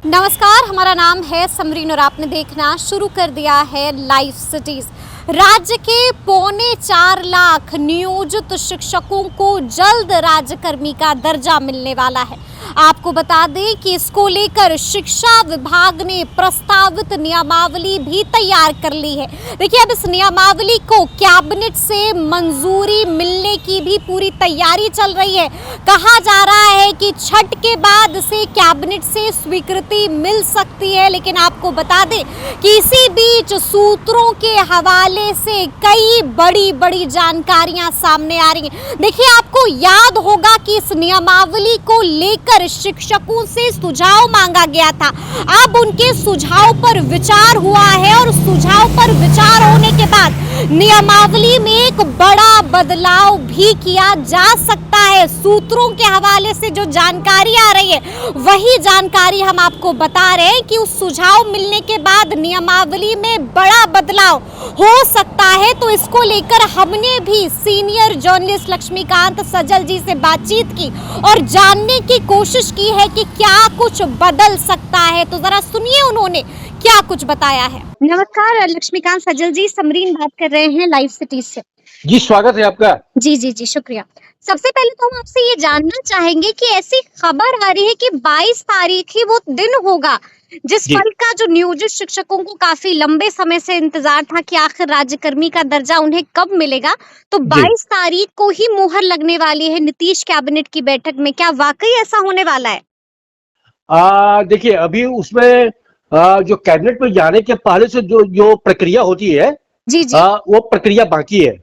नमस्कार, हमारा नाम है समरीन और आपने देखना शुरू कर दिया है लाइव सिटीज। राज्य के 4.25 लाख नियोजित शिक्षकों को जल्द राज्यकर्मी का दर्जा मिलने वाला है। आपको बता दें कि इसको लेकर शिक्षा विभाग ने प्रस्तावित नियमावली भी तैयार कर ली है। देखिए, अब इस नियमावली को कैबिनेट से मंजूरी मिलने की भी पूरी तैयारी चल रही है। कहा जा रहा है कि छठ के बाद से कैबिनेट से स्वीकृति मिल सकती है, लेकिन आपको बता दें कि इसी बीच सूत्रों के हवाले से कई बड़ी जानकारियां सामने आ रही हैं। देखिए, आपको याद होगा कि इस नियमावली को लेकर शिक्षकों से सुझाव मांगा गया था। अब उनके सुझाव पर विचार हुआ है और सुझाव पर विचार होने के बाद नियमावली में एक बड़ा बदलाव भी किया जा सकता है। सूत्रों के हवाले से जो जानकारी आ रही है वही जानकारी हम आपको बता रहे हैं कि उस सुझाव मिलने के बाद नियमावली में बड़ा बदलाव हो सकता है। तो इसको लेकर हमने भी सीनियर जर्नलिस्ट लक्ष्मीकांत सजल जी से बातचीत की और जानने की कोशिश की है कि क्या कुछ बदल सकता है। तो जरा सुनिए उन्होंने क्या कुछ बताया है। नमस्कार, लक्ष्मीकांत सजल जी, समरीन बात कर रहे हैं लाइव सिटीज से। जी, स्वागत है आपका। जी, शुक्रिया। सबसे पहले तो हम आपसे ये जानना चाहेंगे कि ऐसी खबर आ रही है कि 22 तारीख ही वो दिन होगा जिस पल का जो नियोजित शिक्षकों को काफी लंबे समय से इंतजार था कि आखिर राज्यकर्मी का दर्जा उन्हें कब मिलेगा। तो 22 तारीख को ही मुहर लगने वाली है नीतीश कैबिनेट की बैठक में। क्या वाकई ऐसा होने वाला है? देखिए, अभी उसमें जो कैबिनेट में जाने के पहले से जो प्रक्रिया होती है, जी। वो प्रक्रिया बाकी है।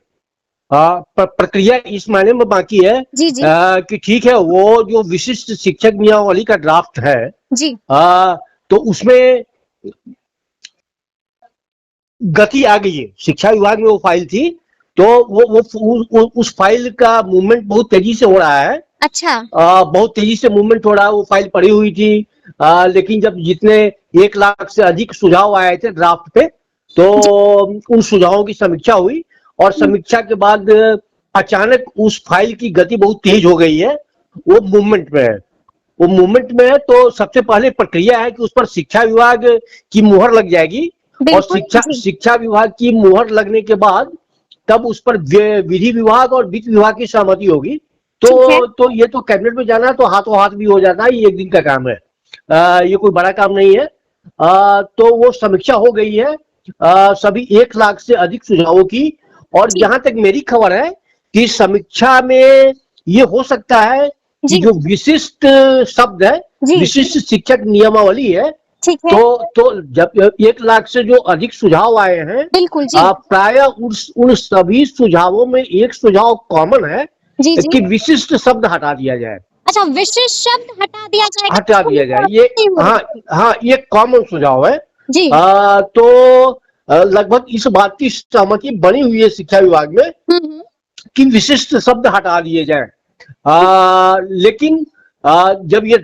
प्रक्रिया इस मायने में बाकी है जी। कि ठीक है, वो जो विशिष्ट शिक्षक नियमावली का ड्राफ्ट है जी। तो उसमें गति आ गई है। शिक्षा विभाग में वो फाइल थी, तो वो उस फाइल का मूवमेंट बहुत तेजी से हो रहा है। अच्छा। बहुत तेजी से मूवमेंट हो रहा है। वो फाइल पड़ी हुई थी, लेकिन जब जितने 1 लाख से अधिक सुझाव आए थे ड्राफ्ट पे, तो उन सुझावों की समीक्षा हुई और समीक्षा के बाद अचानक उस फाइल की गति बहुत तेज हो गई है। वो मूवमेंट में है। तो सबसे पहले प्रक्रिया है कि उस पर शिक्षा विभाग की मुहर लग जाएगी और शिक्षा विभाग की मुहर लगने के बाद तब उस पर विधि विभाग और वित्त विभाग की सहमति होगी। तो ये तो कैबिनेट में जाना है तो हाथों हाथ भी हो जाता है। ये एक दिन का काम है, ये कोई बड़ा काम नहीं है। तो वो समीक्षा हो गई है सभी 1 लाख से अधिक सुझावों की। और जहां तक मेरी खबर है कि समीक्षा में ये हो सकता है कि जो विशिष्ट शब्द है, विशिष्ट शिक्षक नियमावली है, तो जब 1 लाख से जो अधिक सुझाव आए हैं, प्राय उन सभी सुझावों में एक सुझाव कॉमन है कि विशिष्ट शब्द हटा दिया जाए। अच्छा, विशिष्ट शब्द हटा दिया जाए। ये ये कॉमन सुझाव है। जी। तो लगभग इस बात की सहमति बनी हुई है शिक्षा विभाग में कि विशिष्ट शब्द हटा दिए जाए। लेकिन जब ये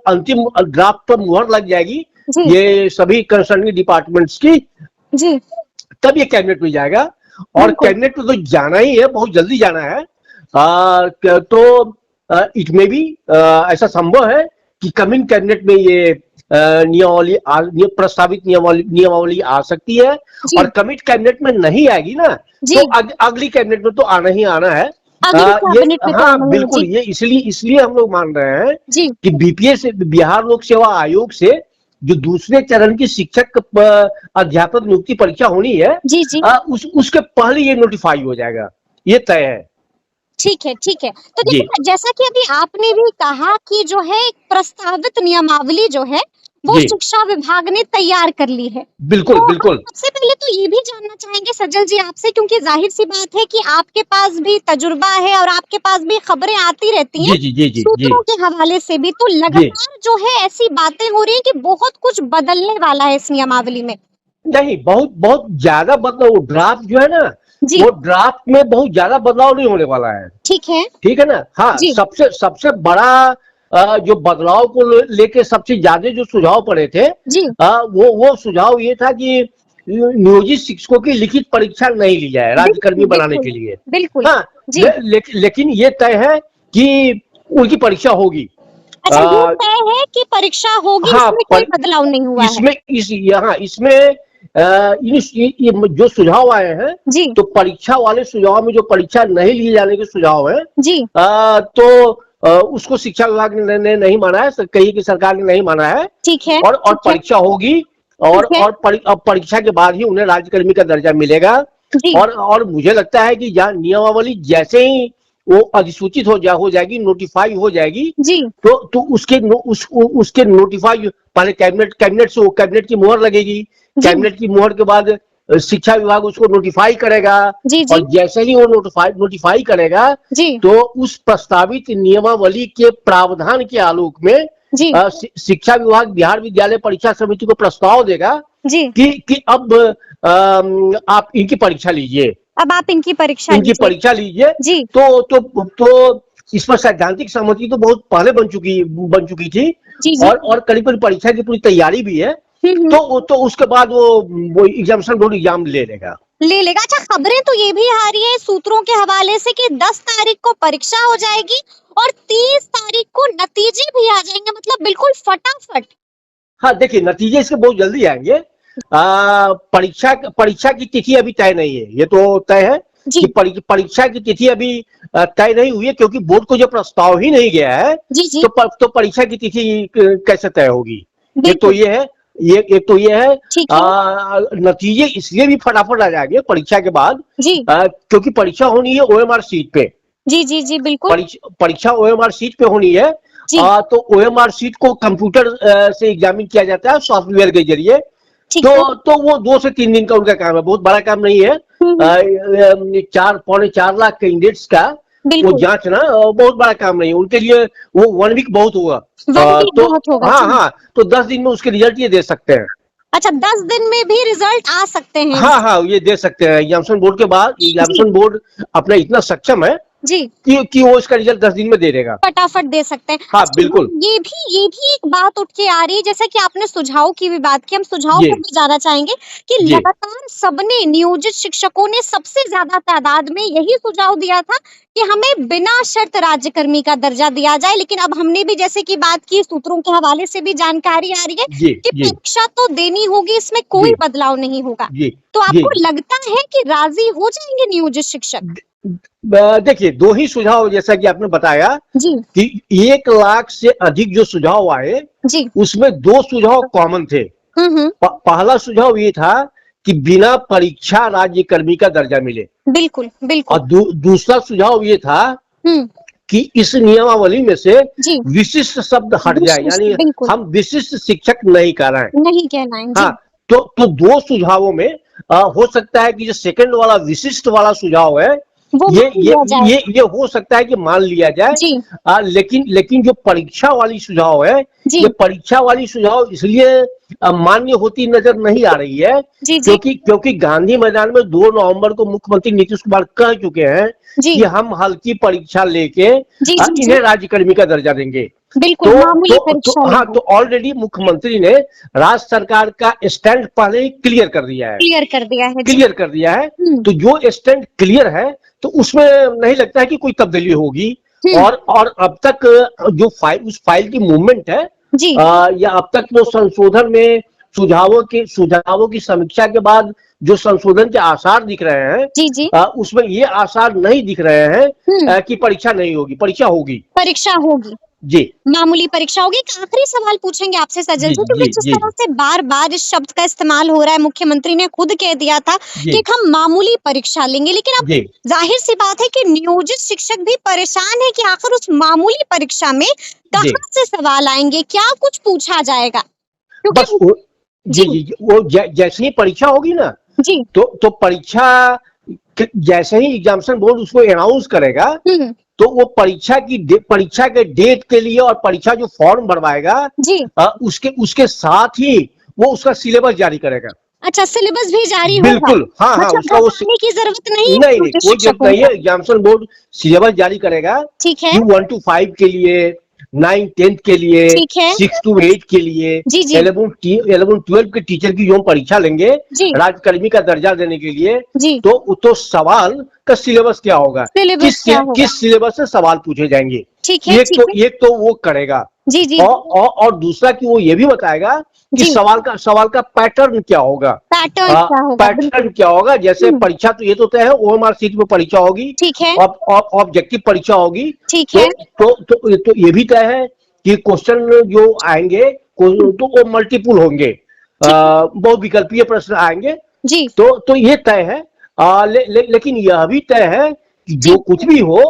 अंतिम ड्राफ्ट पर मुहर लग जाएगी ये सभी कंसर्निंग डिपार्टमेंट्स की, तब ये कैबिनेट में जाएगा और कैबिनेट में तो जाना ही है, बहुत जल्दी जाना है। तो इट में भी ऐसा संभव है कि कमिंग कैबिनेट में ये प्रस्तावित नियमावली आ सकती है। और कमिट कैबिनेट में नहीं आएगी ना, तो अगली कैबिनेट में तो आना ही आना है। बिल्कुल। ये इसलिए हम लोग मान रहे हैं कि बीपीएस बिहार लोक सेवा आयोग से जो दूसरे चरण की शिक्षक अध्यापक नियुक्ति परीक्षा होनी है, उसके पहले ये नोटिफाई हो जाएगा, ये तय है। ठीक है। तो देखिए, जैसा कि अभी आपने भी कहा कि जो है प्रस्तावित नियमावली जो है वो शिक्षा विभाग ने तैयार कर ली है। बिल्कुल। सबसे पहले तो ये भी जानना चाहेंगे सजल जी आपसे, क्योंकि जाहिर सी बात है कि आपके पास भी तजुर्बा है और आपके पास भी खबरें आती रहती हैं सूत्रों के हवाले से भी। तो लगातार जो है ऐसी बातें हो रही है कि बहुत कुछ बदलने वाला है इस नियमावली में। नहीं, बहुत ज्यादा बदलाव। ड्राफ्ट जो है ना, वो ड्राफ्ट में बहुत ज्यादा बदलाव नहीं होने वाला है। ठीक है ना। हाँ, सबसे बड़ा जो बदलाव को लेके सबसे ज्यादा जो सुझाव पड़े थे, वो सुझाव ये था कि नियोजित शिक्षकों की लिखित परीक्षा नहीं ली जाए राज्यकर्मी बनाने के लिए। बिल्कुल। हाँ, लेकिन ये तय है कि उनकी परीक्षा होगी। अच्छा, ये अ, तय है कि परीक्षा होगी, हाँ, इसमें कोई बदलाव नहीं हुआ है? इसमें ये जो सुझाव आए हैं, जी, तो परीक्षा वाले सुझाव में जो परीक्षा नहीं लिए जाने के सुझाव हैं, जी, तो उसको शिक्षा विभाग ने नहीं माना है, कही की सरकार ने नहीं माना है। ठीक है, और ठीक है, परीक्षा होगी, ठीक है। अब परीक्षा के बाद ही उन्हें राज्यकर्मी का दर्जा मिलेगा। जी, और मुझे लगता है कि जहाँ नियमावली जैसे ही वो अधिसूचित हो जाएगी, नोटिफाई हो जाएगी, जी, तो उसके नोटिफाई पहले कैबिनेट की मुहर लगेगी। जी, कैबिनेट की मुहर के बाद शिक्षा विभाग उसको नोटिफाई करेगा। जी, जी, और जैसे ही वो नोटिफाई करेगा, जी, तो उस प्रस्तावित नियमावली के प्रावधान के आलोक में जी, शिक्षा विभाग बिहार विद्यालय परीक्षा समिति को प्रस्ताव देगा जी। कि अब आप इनकी परीक्षा लीजिए, अब आप इनकी परीक्षा लीजिए। लीजिए। जी, तो इस पर सैद्धांतिक सहमति तो बहुत पहले बन चुकी थी। जी, जी। और करीब परीक्षा की पूरी तैयारी भी है। हुँ, हुँ। तो उसके बाद वो एग्जामिनेशन बोर्ड एग्जाम ले लेगा। ले लेगा। अच्छा, खबरें तो ये भी आ रही है सूत्रों के हवाले से कि 10 तारीख को परीक्षा हो जाएगी और 30 तारीख को नतीजे भी आ जाएंगे, मतलब बिल्कुल फटाफट। हाँ, देखिए, नतीजे इसके बहुत जल्दी आएंगे। परीक्षा की तिथि अभी तय नहीं है, ये तो तय है जी, कि परीक्षा की तिथि अभी तय नहीं हुई है, क्योंकि बोर्ड को जो प्रस्ताव ही नहीं गया है, जी, जी, तो परीक्षा की तिथि कैसे तय होगी। एक तो बिल्कुल, ये है, ठीक है। नतीजे इसलिए भी फटाफट आ जाएंगे परीक्षा के बाद, जी, क्योंकि परीक्षा होनी है ओएमआर सीट पे। जी, जी, जी, बिल्कुल। परीक्षा ओएमआर सीट पे होनी है। जी, तो ओएमआर सीट को कंप्यूटर से एग्जामिन किया जाता है सॉफ्टवेयर के जरिए। ठीक है। तो वो 2 से 3 दिन का उनका काम है, बहुत बड़ा काम नहीं है। हुँ, हुँ, 4 पौने 4 लाख कैंडिडेट्स का वो बिल्कुल। जांचना बहुत बड़ा काम नहीं है उनके लिए। वो 1 वीक बहुत होगा। 1 वीक तो बहुत होगा। हाँ, जी। हाँ, तो 10 दिन में उसके रिजल्ट ये दे सकते हैं। अच्छा, 10 दिन में भी रिजल्ट आ सकते हैं हाँ, इसके? हाँ, ये दे सकते हैं। जी, एग्जामिनेशन बोर्ड अपना इतना सक्षम है जी। कि वो इसका रिजल्ट 10 दिन में दे देगा। फटाफट दे सकते हैं। हाँ, अच्छा, बिल्कुल। ये भी एक बात उठ के आ रही है, जैसा कि आपने सुझाव की भी बात की, हम सुझाव जी, पर भी जाना चाहेंगे कि जी, लगातार सबने, नियोजित शिक्षकों ने सबसे ज़्यादा तादाद में यही सुझाव दिया था कि हमें बिना शर्त राज्यकर्मी का दर्जा दिया जाए। लेकिन अब हमने भी जैसे कि बात की, सूत्रों के हवाले से भी जानकारी आ रही है जी, कि जी, परीक्षा तो देनी होगी, इसमें कोई जी, बदलाव नहीं होगा। जी, तो जी। आपको लगता है कि राज़ी हो जाएंगे नियोजित शिक्षक? देखिए, 2 ही सुझाव जैसा कि आपने बताया जी, कि 1 लाख से अधिक जो सुझाव आए, जी। उसमें 2 सुझाव कॉमन थे। हुँ, हुँ। पहला सुझाव ये था कि बिना परीक्षा राज्यकर्मी का दर्जा मिले। बिल्कुल, बिल्कुल। और दूसरा सुझाव ये था हुँ। कि इस नियमावली में से जी, विशिष्ट शब्द हट जाए, विशिष्ट, यानी बिल्कुल, हम विशिष्ट शिक्षक नहीं कह रहे हैं। नहीं कहलाएँ, हाँ, जी, तो 2 सुझावों में हो सकता है कि जो सेकंड वाला विशिष्ट वाला सुझाव है, वो ये मान ये लिया जाए। ये हो सकता है कि मान लिया जाए। जी, लेकिन जो परीक्षा वाली सुझाव है, जी, ये परीक्षा वाली सुझाव इसलिए मान्य होती नजर नहीं आ रही है, जी, जी, क्योंकि गांधी मैदान में 2 नवंबर को मुख्यमंत्री नीतीश कुमार कह चुके हैं जी, कि हम हल्की परीक्षा लेके जी, जी, जी, इन्हें राज्यकर्मी का दर्जा देंगे। बिल्कुल, तो मामूली परीक्षा हाँ, लेंगे, तो ऑलरेडी मुख्यमंत्री ने राज्य सरकार का स्टैंड पहले ही क्लियर कर दिया है। क्लियर कर दिया है, जी। हुँ, तो जो स्टैंड क्लियर है, तो उसमें नहीं लगता है कि कोई तब्दीली होगी। हुँ, और अब तक जो उस फाइल की मूवमेंट है, जी, या अब तक वो संशोधन में सुझावों की समीक्षा के बाद जो संशोधन के आसार दिख रहे हैं, जी, जी, उसमें ये आसार नहीं दिख रहे हैं हुँ, कि परीक्षा नहीं होगी, परीक्षा होगी। परीक्षा होगी, जी, मामूली परीक्षा होगी। एक आखिरी सवाल पूछेंगे आपसे सज्जन जी, जी, क्योंकि जी, जिस जी, तरह से बार-बार इस शब्द का इस्तेमाल हो रहा है, मुख्यमंत्री ने खुद कह दिया था जी, कि हम मामूली परीक्षा लेंगे, लेकिन अब जी, ज़ाहिर-सी बात है कि नियोजित शिक्षक भी परेशान है कि आखिर उस मामूली परीक्षा में जी। कहाँ से सवाल आएँगे, क्या कुछ पूछा जाएगा? बस क्योंकि जी, जी, जी, जी, वो जैसे ही परीक्षा होगी ना, जी, तो परीक्षा जैसे ही एग्जामिनेशन बोर्ड उसको अनाउंस करेगा, हुँ, तो वो परीक्षा के डेट के लिए और परीक्षा जो फॉर्म भरवाएगा, जी। उसके उसके साथ ही वो उसका सिलेबस जारी करेगा। अच्छा, सिलेबस भी जारी होगा, बिल्कुल, हाँ, हाँ, मतलब उसका वो घबराने की ज़रूरत नहीं है नहीं, नियोजित कोई जरूरत शिक्षकों नहीं को। है। एग्जामिनेशन बोर्ड सिलेबस जारी करेगा। ठीक है, Q1 to 5 के लिए, 9-10 के लिए, ठीक है। 6 to 8 के लिए, जी, जी, 11-12 के टीचर की जो हम परीक्षा लेंगे जी, राज्यकर्मी का दर्जा देने के लिए, जी, तो सवाल का सिलेबस क्या होगा, सिलेबस क्या होगा? किस सिलेबस से सवाल पूछे जाएंगे। ठीक है, ठीक है। एक तो वो करेगा, जी जी और दूसरा कि वो ये भी बताएगा कि जी। सवाल का पैटर्न क्या होगा। पैटर्न क्या होगा? पैटर्न क्या होगा, जैसे परीक्षा तो ये तो तय है, ओएमआर सीट में परीक्षा होगी, ठीक है, और ऑब्जेक्टिव परीक्षा होगी। ठीक तो है। तो ये भी तय है कि क्वेश्चन जो आएंगे तो वो मल्टीपुल होंगे, बहुविकल्पीय प्रश्न आएंगे। जी तो ये तय है। लेकिन यह भी तय है कि जो कुछ भी हो,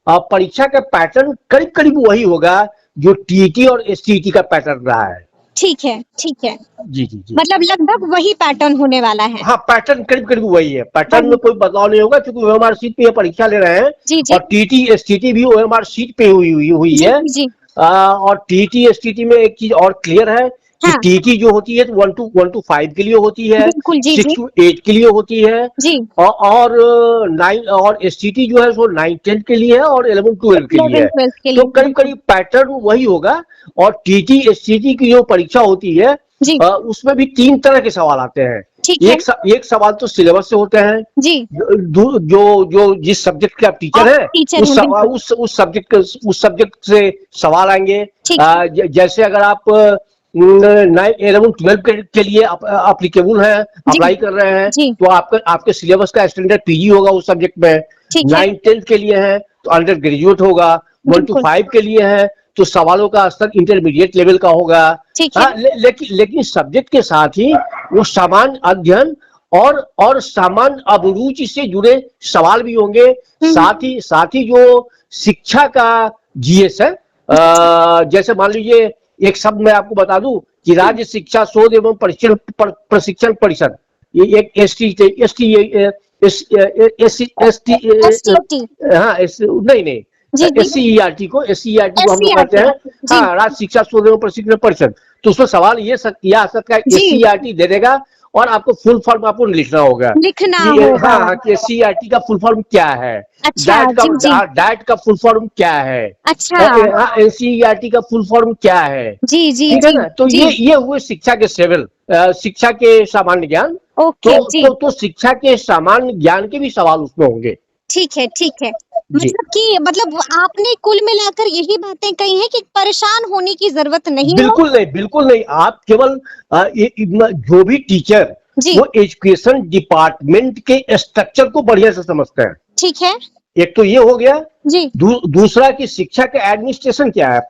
परीक्षा का पैटर्न करीब करीब वही होगा जो टीईटी और एसटीईटी का पैटर्न रहा है। ठीक है, ठीक है। जी जी जी। मतलब लगभग वही पैटर्न होने वाला है। हाँ, पैटर्न करीब करीब वही है, पैटर्न में वही। कोई बदलाव नहीं होगा, क्योंकि ओएमआर सीट पे ये परीक्षा ले रहे हैं। जी जी और टीटी एसटीटी भी ओएमआर सीट पे हुई जी है। जी। और टीटी एसटीटी में एक चीज और क्लियर है कि हाँ। टीटी जो होती है तो 1 to 5 के लिए होती है, बिल्कुल, जी 6 जी to 8 के लिए होती है, जी। और 9 और एसटीटी जो है वो 9-10 के लिए है और 11-12 के लिए 11 है। 12 के तो लिए। करीब करीब पैटर्न वही होगा। और टीटी एसटीटी की जो परीक्षा होती है, जी उसमें भी 3 तरह के सवाल आते हैं। ठीक है। एक सवाल तो सिलेबस से होते हैं, जी। जो जिस सब्जेक्ट के आप टीचर हैं, टीचर हैं, बिल्कुल। उस सब्जेक्ट से सवाल आएंगे। ठीक। जैसे अगर आप 11-12 के लिए अप्लीकेबल है, जी अप्लाई कर रहे हैं, जी। तो आपके सिलेबस का स्टैंडर्ड पीजी होगा उस सब्जेक्ट में। ठीक है। 9-10 के लिए है तो अंडर ग्रेजुएट होगा। 1 to बिल्कुल। 5 के लिए है तो सवालों का स्तर इंटरमीडिएट लेवल का होगा। ठीक है। लेकिन सब्जेक्ट के साथ ही वो सामान्य अध्ययन और सामान्य अभिरुचि से जुड़े सवाल भी होंगे। साथ ही जो शिक्षा का जीएस है, जैसे मान लीजिए एक शब्द मैं आपको बता दूं कि राज्य शिक्षा शोध एवं प्रशिक्षण परिषद, ये एक STOT। हाँ, नहीं जी जी। एससीईआरटी को हम लोग कहते हैं। जी। हाँ, राज्य शिक्षा शोध एवं प्रशिक्षण परिषद। तो उसमें सवाल ये आ सकता है, जी। एससीईआरटी दे देगा और आपको फुल फॉर्म आपको लिखना होगा लिखना कि होगा। हाँ कि एससीईआरटी का फुल फॉर्म क्या है, अच्छा, जी जी। डाइट का फुल फॉर्म क्या है, अच्छा। एनसीईआरटी का फुल फॉर्म क्या है। जी जी ठीक है जी ना। तो जी। ये हुए शिक्षा के सेवल, शिक्षा के सामान्य ज्ञान। ओके जी। तो शिक्षा के सामान्य ज्ञान के भी सवाल उसमें होंगे। ठीक है, ठीक है। जी। मतलब आपने कुल मिलाकर यही बातें कही हैं कि परेशान होने की जरूरत नहीं हो। बिल्कुल नहीं। आप केवल जो भी टीचर जी। वो एजुकेशन डिपार्टमेंट के स्ट्रक्चर को बढ़िया से समझते हैं। ठीक है एक तो ये हो गया। जी। दूसरा कि शिक्षा का एडमिनिस्ट्रेशन क्या है,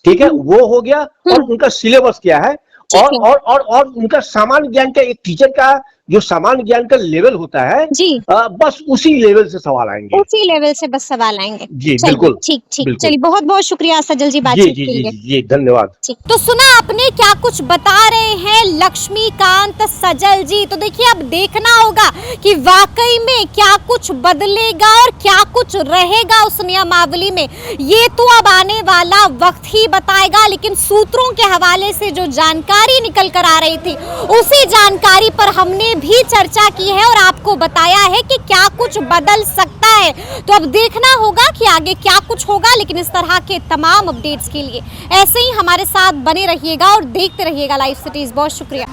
ठीक है, वो हो गया। और उनका सिलेबस क्या है, और उनका सामान्य ज्ञान का, एक टीचर का जो सामान्य ज्ञान का लेवल होता है, जी। बस उसी लेवल से सवाल आएंगे। उसी लेवल से बस सवाल आएंगे। जी चलिए, बिल्कुल। ठीक ठीक। बिल्कुल। चलिए, बहुत बहुत शुक्रिया सजल जी जी बातचीत जी के जी लिए। जी धन्यवाद। ठीक। तो सुना आपने क्या कुछ बता रहे हैं लक्ष्मीकांत सजल जी। तो देखिए, अब देखना होगा कि वाकई में क्या कुछ बदलेगा और क्या कुछ रहेगा उस नियमावली में। ये तो अब आने वाला वक्त ही बताएगा। लेकिन सूत्रों के हवाले से जो जानकारी निकल कर आ रही थी, उसी जानकारी पर हमने भी चर्चा की है और आपको बताया है कि क्या कुछ बदल सकता है। तो अब देखना होगा कि आगे क्या कुछ होगा। लेकिन इस तरह के तमाम अपडेट्स के लिए ऐसे ही हमारे साथ बने रहिएगा और देखते रहिएगा लाइव सिटीज। बहुत शुक्रिया।